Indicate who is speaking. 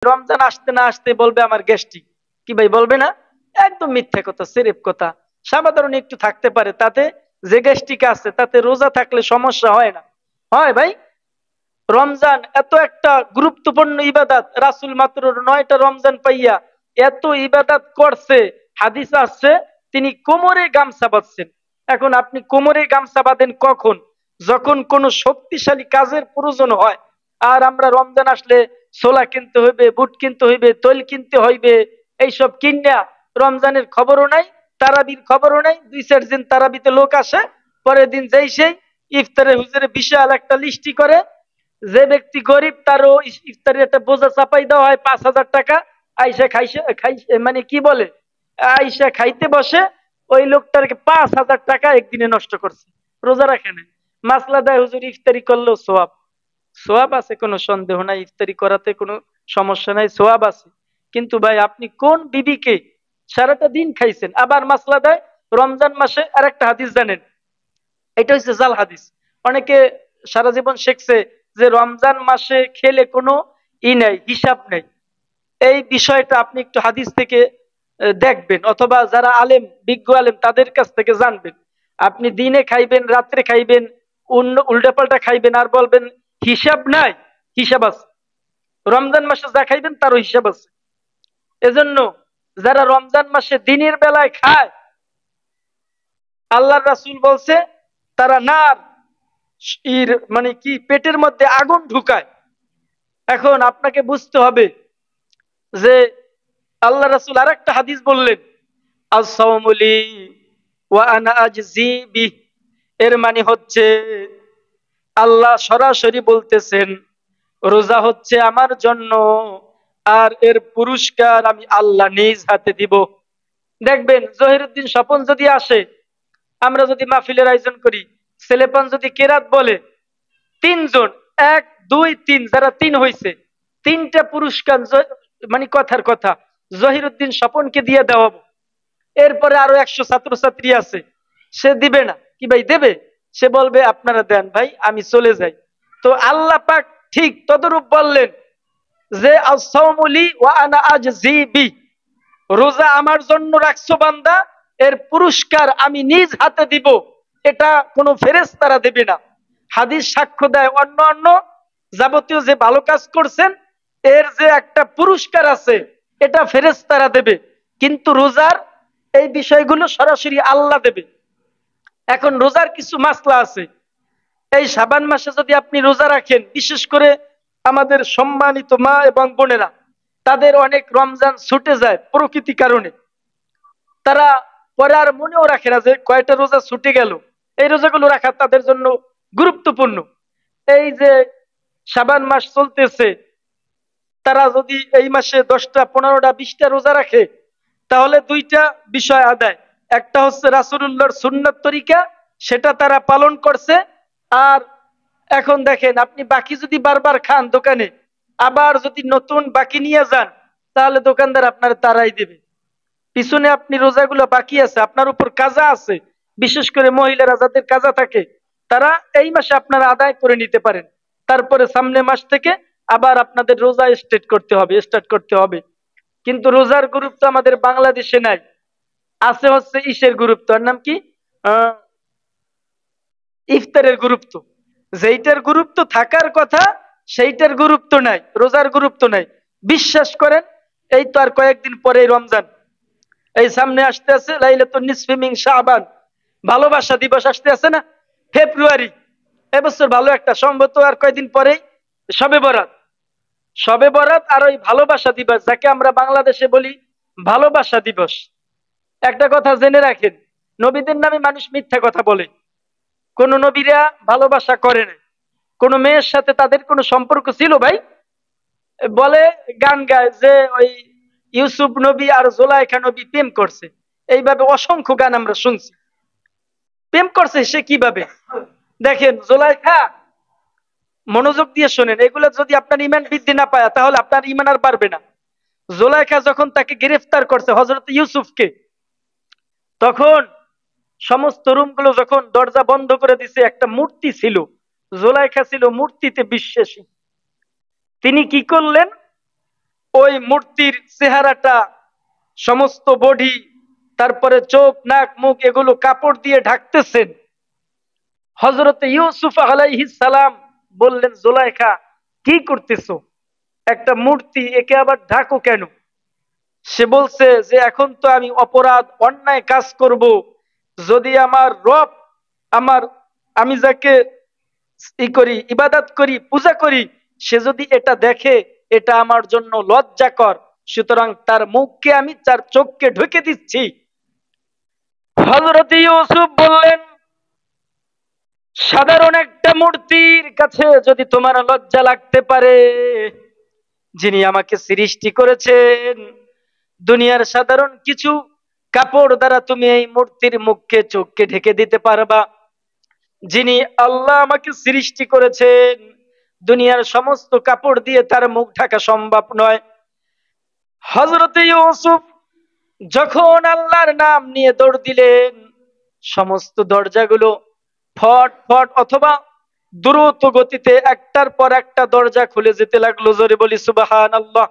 Speaker 1: রমজান আসতে না আসতে বলবে আমার গ্যাস্ট্রিক, কি ভাই বলবে না? একদম মিথ্যা কথা, সেরেফ কথা। সাধারণ একটু থাকতে পারে, তাতে যে গ্যাস্ট্রিক আছে তাতে রোজা থাকলে সমস্যা হয় না? হয় ভাই। রমজান এত একটা গুরুত্বপূর্ণ ইবাদত, রাসূল মাত্র 9টা রমজান পাইয়া এত ইবাদত করছে। হাদিস আসছে তিনি কোমরে গামছা বাঁধছেন। এখন আপনি কোমরে গামছা বাঁধেন কখন? যখন কোন শক্তিশালী কাজের প্রয়োজন হয়। আর আমরা রমজান আসলে ছোলা কিনতে হইবে, বুট কিনতে হইবে, তৈল কিনতে হইবে, এইসব কিনা রমজানের খবরও নাই, তারাবির খবরও নাই। 2-4 দিন তারাবিতে লোক আসে, পরের দিন যেই সেই ইফতারে হুজুরে বিশাল একটা লিস্টি করে। যে ব্যক্তি গরিব তারও ইফতারের একটা বোঝা চাপাই দেওয়া হয় 5,000 টাকা। আইসা খাইছে খাইছে মানে কি বলে, আইসা খাইতে বসে, ওই লোকটাকে 5,000 টাকা একদিনে নষ্ট করছে, রোজা রাখে না। মাসলা দেয় হুজুর ইফতারি করলেও সোয়াব। সোয়াব আছে, কোনো সন্দেহ নাই, ইফতারি করাতে কোনো সমস্যা নাই, সোয়াব আছে। কিন্তু ভাই আপনি কোন বিবিকে সারাটা দিন খাইছেন? আবার মাসলা দেয় রমজান মাসে আরেকটা হাদিস জানেন, এটা হচ্ছে জাল হাদিস। অনেকে সারা জীবন শিখছে যে রমজান মাসে খেলে কোনো নাই, হিসাব নেই। এই বিষয়টা আপনি একটু হাদিস থেকে দেখবেন, অথবা যারা আলেম, বিজ্ঞ আলেম, তাদের কাছ থেকে জানবেন। আপনি দিনে খাইবেন, রাত্রে খাইবেন, অন্য উল্টাপাল্টা খাইবেন, আর বলবেন হিসাব নাই। হিসাব আছে। রমজান মাসে যা খাইবেন তারও হিসাব আছে। এজন্য যারা রমজান মাসে দিনের বেলায় খায়, আল্লাহর রাসূল বলছে তারা নার মানে কি পেটের মধ্যে আগুন ঢুকায়। এখন আপনাকে বুঝতে হবে যে আল্লাহ রাসূল আরেকটা হাদিস বললেন, আস-সাওমু লি ওয়া আনা আজজি বিহ। এর মানে হচ্ছে আল্লাহ সরাসরি বলতেছেন রোজা হচ্ছে আমার জন্য, আর এর পুরস্কার আমি আল্লাহ নিজ হাতে দিব। দেখবেন জহিরুদ্দিন স্বপন যদি আসে, আমরা যদি মাহফিলের আয়োজন করি, ছেলেপান যদি কেরাত বলে, 3 জন, 1, 2, 3, যারা 3 হয়েছে, 3টা পুরস্কার মানে কথার কথা জহিরুদ্দিন স্বপনকে দিয়ে দেওয়া হবে। এরপরে আরো 100 ছাত্রছাত্রী আছে, সে দিবে না, কি ভাই দেবে? সে বলবে আপনারা দেন ভাই, আমি চলে যাই। তো আল্লাহ পাক ঠিক তদরূপ বললেন যে আস-সাওমু লি ওয়া আনা আজজি বি। রোজা আমার জন্য রাখছো বান্দা, এর পুরস্কার আমি নিজ হাতে দিব। এটা কোনো ফেরেশতারা দেবে না। হাদিস সাক্ষ্য দেয় অন্য অন্য যাবতীয় যে ভালো কাজ করছেন এর যে একটা পুরস্কার আছে, এটা ফেরেশতারা দেবে। কিন্তু রোজার এই বিষয়গুলো সরাসরি আল্লাহ দেবে। এখন রোজার কিছু মাসলা আছে। এই শাবান মাসে যদি আপনি রোজা রাখেন, বিশেষ করে আমাদের সম্মানিত মা এবং বোনেরা, তাদের অনেক রমজান ছুটে যায় প্রকৃতি কারণে। তারা পরে আর মনেও রাখে না যে কয়টা রোজা ছুটে গেল। এই রোজাগুলো রাখা তাদের জন্য গুরুত্বপূর্ণ। এই যে শাবান মাস চলতেছে, তারা যদি এই মাসে 10টা, 15টা, 20টা রোজা রাখে, তাহলে 2টা বিষয় আদায়। একটা হচ্ছে রাসূলুল্লাহর সুন্নাত তরিকা, সেটা তারা পালন করছে। আর এখন দেখেন আপনি বাকি যদি বারবার খান দোকানে, আবার যদি নতুন বাকি নিয়ে যান, তাহলে দোকানদার আপনার তারাই দেবে। পিছনে আপনি রোজাগুলো বাকি আছে, আপনার উপর কাজা আছে, বিশেষ করে মহিলারা যাদের কাজা থাকে, তারা এই মাসে আপনারা আদায় করে নিতে পারেন। তারপরে সামনে মাস থেকে আবার আপনাদের রোজা স্টার্ট করতে হবে। কিন্তু রোজার গুরুত্ব আমাদের বাংলাদেশে নাই। আছে হচ্ছে ইসের গুরুত্ব, এর নাম কি, আহ ইফতারের গুরুত্ব। যেইটার গুরুত্ব থাকার কথা সেইটার গুরুত্ব নাই, রোজার গুরুত্ব নাই। বিশ্বাস করেন, এই তো আর কয়েকদিন পরে রমজান, এই সামনে আসতে আছে লাইলাতুন নিসফি মিন শাবান, ভালোবাসা দিবস আসতে আছে না, ফেব্রুয়ারি। এবছর ভালো একটা সম্ভবত আর কয়েকদিন পরেই শবে বরাত। শবে বরাত আর ওই ভালোবাসা দিবস, যাকে আমরা বাংলাদেশে বলি ভালোবাসা দিবস। একটা কথা জেনে রাখেন, নবীদের নামে মানুষ মিথ্যা কথা বলে। কোন নবীরা ভালোবাসা করে না, কোন মেয়ের সাথে তাদের কোনো সম্পর্ক ছিল ভাই? বলে, গান গায় যে ওই ইউসুফ নবী আর জোলাইখা নবী প্রেম করছে। এইভাবে অসংখ্য গান আমরা শুনছি। প্রেম করছে সে কিভাবে? দেখেন জোলাইখা, মনোযোগ দিয়ে শোনেন, এগুলো যদি আপনার ইমান বৃদ্ধি না পায় তাহলে আপনার ইমান আর বাড়বে না। জোলাইখা যখন তাকে গ্রেফতার করছে হযরত ইউসুফকে, তখন সমস্ত রুমগুলো যখন দরজা বন্ধ করে দিছে, একটা মূর্তি ছিল, জোলাইখা ছিল মূর্তিতে বিশ্বাসী। তিনি কি করলেন, মূর্তির চেহারাটা, সমস্ত বডি, তারপরে চোখ নাক মুখ এগুলো কাপড় দিয়ে ঢাকতেছেন। হযরত ইউসুফ আলাইহিস সালাম বললেন, জুলাইখা কি করতেছো? একটা মূর্তি, একে আবার ঢাকো কেন? সে বলছে যে এখন তো আমি অপরাধ অন্যায় কাজ করব, যদি আমার রব, আমার, আমি যাকে করি, ইবাদত করি, পূজা করি, সে যদি এটা দেখে, এটা আমার জন্য লজ্জাকর, সুতরাং তার মুখকে আমি, তার চোখকে ঢেকে দিচ্ছি। হযরত ইউসুফ বললেন, সাধারণ একটা মূর্তির কাছে যদি তোমার লজ্জা লাগতে পারে, যিনি আমাকে সৃষ্টি করেছেন, দুনিয়ার সাধারণ কিছু কাপড় দ্বারা তুমি এই মূর্তির মুখকে চোখকে ঢেকে দিতে পারবা? যিনি আল্লাহ আমাকে সৃষ্টি করেছেন, দুনিয়ার সমস্ত কাপড় দিয়ে তার মুখ ঢাকা সম্ভব নয়। হযরত ইউসুফ যখন আল্লাহর নাম নিয়ে দৌড় দিলেন, সমস্ত দরজাগুলো ফট ফট অথবা দ্রুত গতিতে একটার পর একটা দরজা খুলে যেতে লাগলো। জোরে বলি সুবহানাল্লাহ।